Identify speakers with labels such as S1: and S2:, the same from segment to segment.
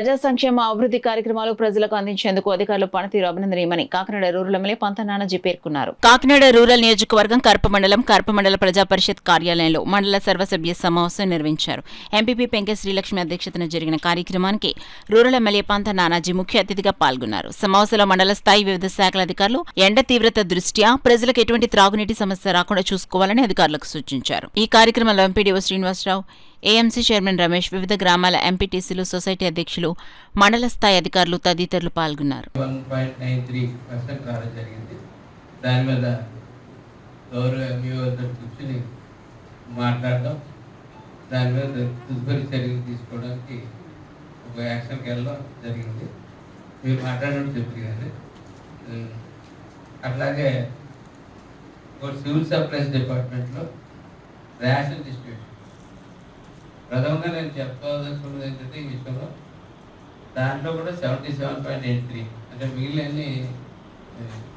S1: ప్రజా సంక్షేమ అభివృద్ధి కార్యక్రమాలు ప్రజలకు అందించేందుకు అధికారులు పనితీరు అభినందనీయమని కాకినాడ రూరల్ ఎమ్మెల్యే పంత నానాజీ పేర్కొన్నారు. కాకినాడ రూరల్ నియోజకవర్గం కరపమండల ప్రజా పరిషత్ కార్యాలయంలో మండల సర్వసభ్య సమావేశం నిర్వహించారు. ఎంపీపీ పెంకె శ్రీలక్ష్మి అధ్యక్షతన జరిగిన కార్యక్రమానికి రూరల్ ఎమ్మెల్యే పంత నానాజీ ముఖ్య అతిథిగా పాల్గొన్నారు. సమావేశంలో మండల స్థాయి వివిధ శాఖల అధికారులు ఎండ తీవ్రత దృష్ట్యా ప్రజలకు ఎటువంటి త్రాగునీటి సమస్య రాకుండా చూసుకోవాలని అధికారులకు సూచించారు. ఈ కార్యక్రమంలో MPDO Srinivasa Rao, AMC chairman Ramesh, వివిధ గ్రామాల ఎంపీటీసీలు, సొసైటీ అధ్యక్షులు, మండల స్థాయి అధికారులు తదితరులు పాల్గొన్నారు.
S2: అట్లాగే సివిల్ సప్లైస్ డిపార్ట్మెంట్లో రేషన్ డిస్ట్రిబ్యూషన్ ప్రథమంగా నేను చెప్పదలుచుకున్నది ఏంటంటే ఈ విషయంలో దాంట్లో కూడా 77.83 అంటే మిగిలిన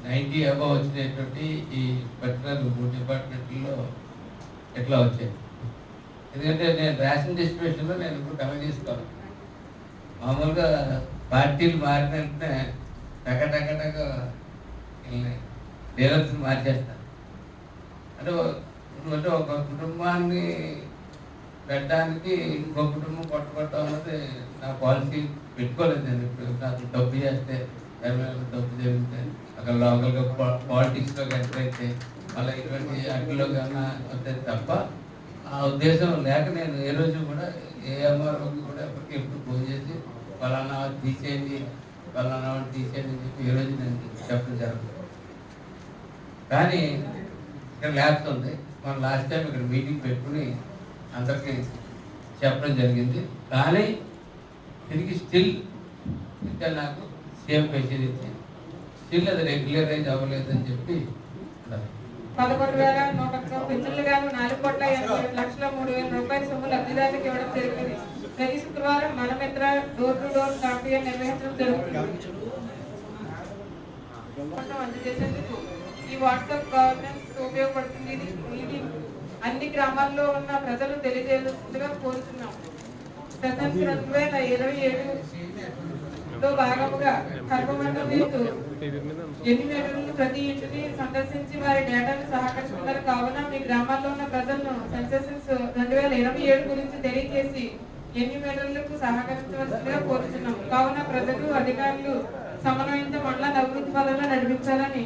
S2: 90 అబవ్ వచ్చినటువంటి ఈ పర్టికులర్ 3 డిపార్ట్మెంట్లో ఎట్లా వచ్చాయి. ఎందుకంటే నేను రేషన్ డిస్ట్రిబ్యూషన్లో నేను ఇప్పుడు గమనిస్తాను. మామూలుగా పార్టీలు మారిన వెంటనే టక డీలర్స్ని మార్చేస్తాను. అంటే ఒక కుటుంబాన్ని పెట్టడానికి ఇంకో కుటుంబం కొట్టడం అన్నది నా పాలసీ పెట్టుకోలేదు. నేను ఇప్పుడు నాకు డబ్బు చేస్తే డబ్బు జరిగితే అక్కడ లోకల్గా పాలిటిక్స్లో ఎంటర్ అయితే మళ్ళీ ఇటువంటి అట్లలో కన్నా వస్తే తప్ప ఆ ఉద్దేశం లేక నేను ఏ రోజు కూడా ఏ ఎంఆర్ఓకి కూడా ఎప్పుడు ఫోన్ చేసి ఫలానా తీసేయండి ఫలానా తీసేయండి అని చెప్పి ఏ రోజు నేను చెప్పడం జరుగుతుంది. కానీ ఇక్కడ ల్యాబ్స్ ఉంది. మనం లాస్ట్ టైం ఇక్కడ మీటింగ్ పెట్టుకుని అందరికీ చెప్పడం జరిగింది. కానీ తిరిగి స్టిల్ ఇంకా నాకు సేమ్ మెసేజ్ ఇచ్చి స్టిల్ అది రెగ్యులరైజ్ అవ్వలేదని చెప్పి
S3: 11,100 పెన్షన్లు గాను 4,87,03,000 రూపాయల సొమ్ము లబ్ధిదారులకు ఇవ్వడం జరిగింది. ప్రతి శుక్రవారం Mana Mitra door to door campaign నిర్వహించడం జరుగుతుంది. అందజేసేందుకు ఈ వాట్సాప్ గవర్నెన్స్ ఉపయోగపడుతుంది. ఇది అన్ని గ్రామాల్లో ఉన్న ప్రజలు తెలియజేయాల్సిందిగా కోరుతున్నాం. సెషన్స్ 2027లో భాగముగా కర్మమండలం 8 ప్రతి ఇంటిని సందర్శించి వారి డేటాను సహకరిస్తున్నారు. కావున మీ గ్రామాల్లో ఉన్న ప్రజలను సెన్సస్ 2027 గురించి తెలియజేసి ఎన్నిమేటర్లకు సహకరించవలసిందిగా కోరుతున్నాం. కావున ప్రజలు, అధికారులు సమన్వయంతో మండలాన్ని అభివృద్ధి పదంలో నడిపించాలని